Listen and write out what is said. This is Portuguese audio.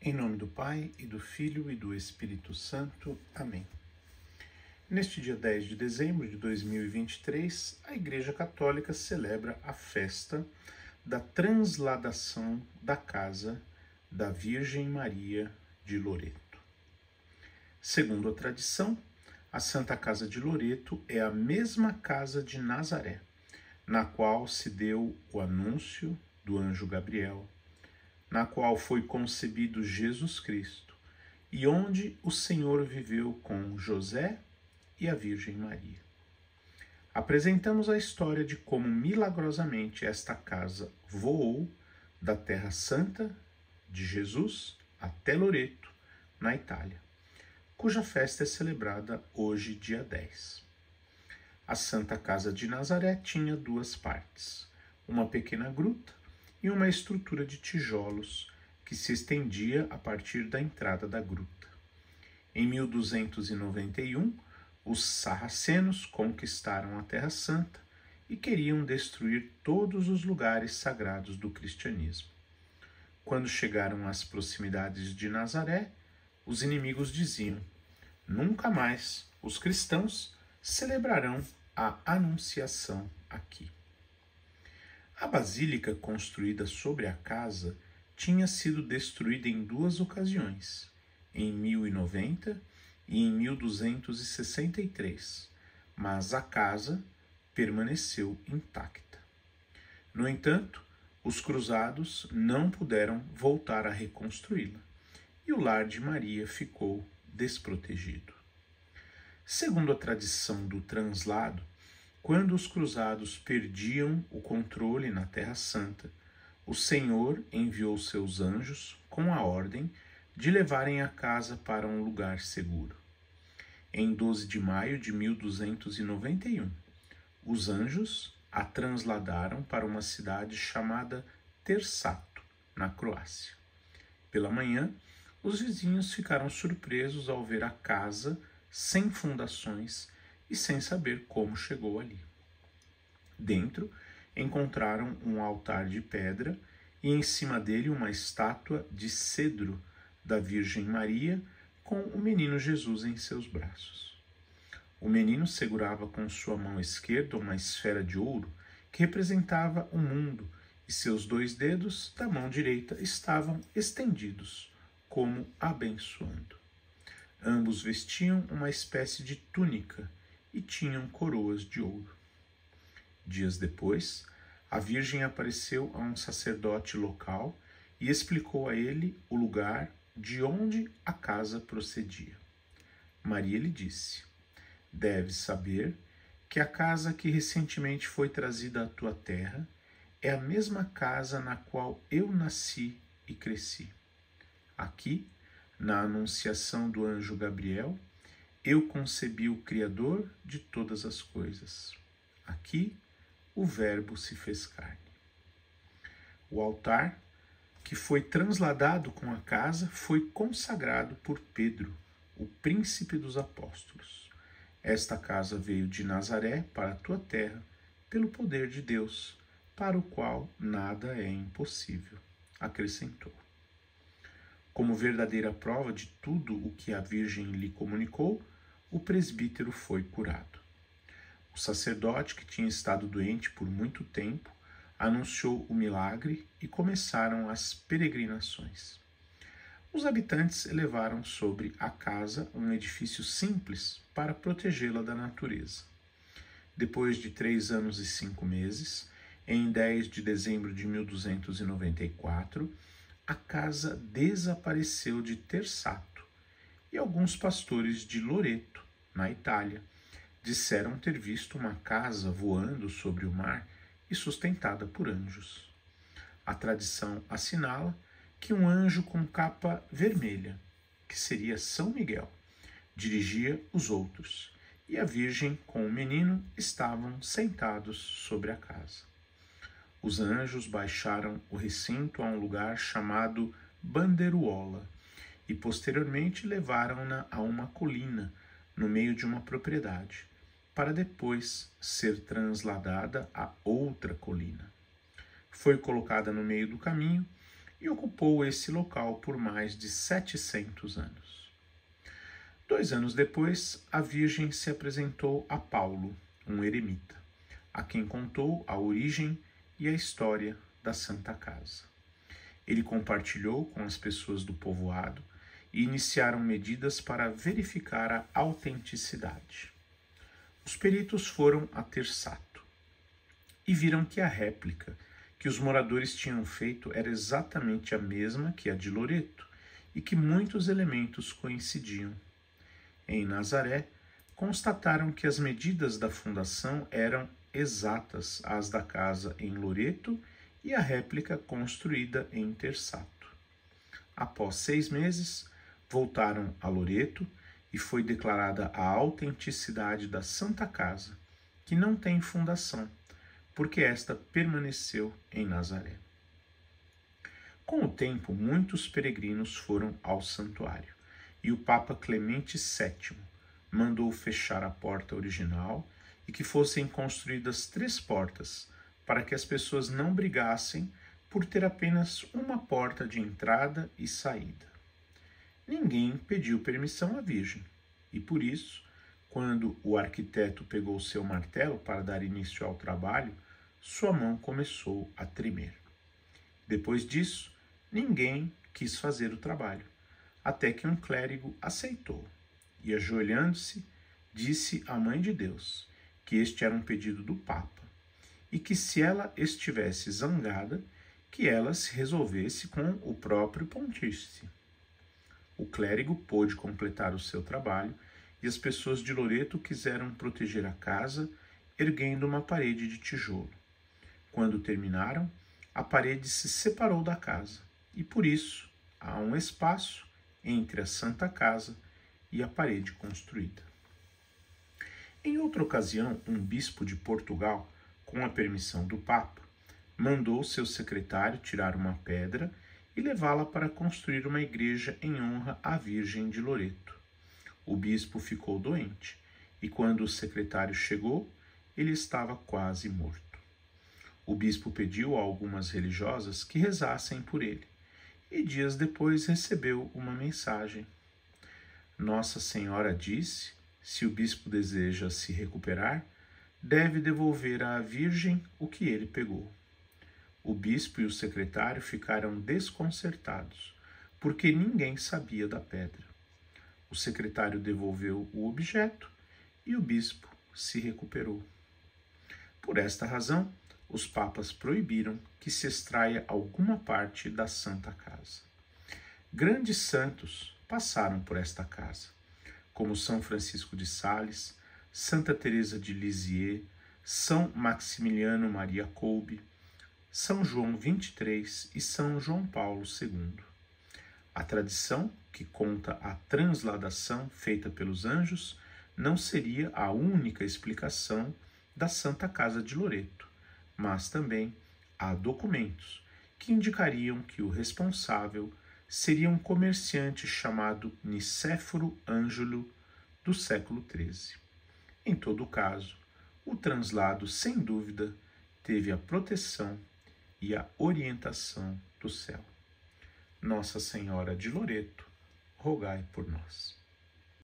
Em nome do Pai, e do Filho, e do Espírito Santo. Amém. Neste dia 10 de dezembro de 2023, a Igreja Católica celebra a festa da transladação da casa da Virgem Maria de Loreto. Segundo a tradição, a Santa Casa de Loreto é a mesma casa de Nazaré, na qual se deu o anúncio do anjo Gabriel, na qual foi concebido Jesus Cristo, e onde o Senhor viveu com José e a Virgem Maria. Apresentamos a história de como milagrosamente esta casa voou da Terra Santa de Jesus até Loreto, na Itália, cuja festa é celebrada hoje, dia 10. A Santa Casa de Nazaré tinha duas partes, uma pequena gruta e uma estrutura de tijolos que se estendia a partir da entrada da gruta. Em 1291, os sarracenos conquistaram a Terra Santa e queriam destruir todos os lugares sagrados do cristianismo. Quando chegaram às proximidades de Nazaré, os inimigos diziam: nunca mais os cristãos celebrarão a Anunciação aqui. A basílica construída sobre a casa tinha sido destruída em duas ocasiões, em 1090 e em 1263, mas a casa permaneceu intacta. No entanto, os cruzados não puderam voltar a reconstruí-la, e o lar de Maria ficou desprotegido. Segundo a tradição do translado, quando os cruzados perdiam o controle na Terra Santa, o Senhor enviou seus anjos com a ordem de levarem a casa para um lugar seguro. Em 12 de maio de 1291, os anjos a transladaram para uma cidade chamada Tersato, na Croácia. Pela manhã, os vizinhos ficaram surpresos ao ver a casa sem fundações e sem saber como chegou ali. Dentro, encontraram um altar de pedra e em cima dele uma estátua de cedro da Virgem Maria com o menino Jesus em seus braços. O menino segurava com sua mão esquerda uma esfera de ouro que representava o mundo e seus dois dedos da mão direita estavam estendidos, como abençoando. Ambos vestiam uma espécie de túnica e tinham coroas de ouro. Dias depois, a Virgem apareceu a um sacerdote local e explicou a ele o lugar de onde a casa procedia. Maria lhe disse: deves saber que a casa que recentemente foi trazida à tua terra é a mesma casa na qual eu nasci e cresci. Aqui, na anunciação do anjo Gabriel, eu concebi o Criador de todas as coisas. Aqui, o Verbo se fez carne. O altar, que foi transladado com a casa, foi consagrado por Pedro, o príncipe dos apóstolos. Esta casa veio de Nazaré para a tua terra, pelo poder de Deus, para o qual nada é impossível, acrescentou. Como verdadeira prova de tudo o que a Virgem lhe comunicou, o presbítero foi curado. O sacerdote, que tinha estado doente por muito tempo, anunciou o milagre e começaram as peregrinações. Os habitantes elevaram sobre a casa um edifício simples para protegê-la da natureza. Depois de 3 anos e 5 meses, em 10 de dezembro de 1294, a casa desapareceu de Tersato e alguns pastores de Loreto, na Itália, disseram ter visto uma casa voando sobre o mar e sustentada por anjos. A tradição assinala que um anjo com capa vermelha, que seria São Miguel, dirigia os outros, e a Virgem com o menino estavam sentados sobre a casa. Os anjos baixaram o recinto a um lugar chamado Bandeiruola e posteriormente levaram-na a uma colina no meio de uma propriedade, para depois ser transladada a outra colina. Foi colocada no meio do caminho e ocupou esse local por mais de 700 anos. 2 anos depois, a Virgem se apresentou a Paulo, um eremita, a quem contou a origem e a história da Santa Casa. Ele compartilhou com as pessoas do povoado e iniciaram medidas para verificar a autenticidade. Os peritos foram a Terçato e viram que a réplica que os moradores tinham feito era exatamente a mesma que a de Loreto e que muitos elementos coincidiam. Em Nazaré, constataram que as medidas da fundação eram exatas às da casa em Loreto e a réplica construída em Terçato. Após 6 meses, voltaram a Loreto e foi declarada a autenticidade da Santa Casa, que não tem fundação, porque esta permaneceu em Nazaré. Com o tempo, muitos peregrinos foram ao santuário, e o Papa Clemente VII mandou fechar a porta original e que fossem construídas 3 portas, para que as pessoas não brigassem por ter apenas uma porta de entrada e saída. Ninguém pediu permissão à Virgem, e por isso, quando o arquiteto pegou seu martelo para dar início ao trabalho, sua mão começou a tremer. Depois disso, ninguém quis fazer o trabalho, até que um clérigo aceitou, e ajoelhando-se, disse à Mãe de Deus que este era um pedido do Papa, e que se ela estivesse zangada, que ela se resolvesse com o próprio pontífice. O clérigo pôde completar o seu trabalho e as pessoas de Loreto quiseram proteger a casa, erguendo uma parede de tijolo. Quando terminaram, a parede se separou da casa e, por isso, há um espaço entre a Santa Casa e a parede construída. Em outra ocasião, um bispo de Portugal, com a permissão do Papa, mandou seu secretário tirar uma pedra e levá-la para construir uma igreja em honra à Virgem de Loreto. O bispo ficou doente e, quando o secretário chegou, ele estava quase morto. O bispo pediu a algumas religiosas que rezassem por ele e dias depois recebeu uma mensagem. Nossa Senhora disse: se o bispo deseja se recuperar, deve devolver à Virgem o que ele pegou. O bispo e o secretário ficaram desconcertados, porque ninguém sabia da pedra. O secretário devolveu o objeto e o bispo se recuperou. Por esta razão, os papas proibiram que se extraia alguma parte da Santa Casa. Grandes santos passaram por esta casa, como São Francisco de Sales, Santa Teresa de Lisieux, São Maximiliano Maria Kolbe, São João XXIII e São João Paulo II. A tradição, que conta a transladação feita pelos anjos, não seria a única explicação da Santa Casa de Loreto, mas também há documentos que indicariam que o responsável seria um comerciante chamado Nicéforo Ângelo do século XIII. Em todo caso, o translado, sem dúvida, teve a proteção e a orientação do céu. Nossa Senhora de Loreto, rogai por nós.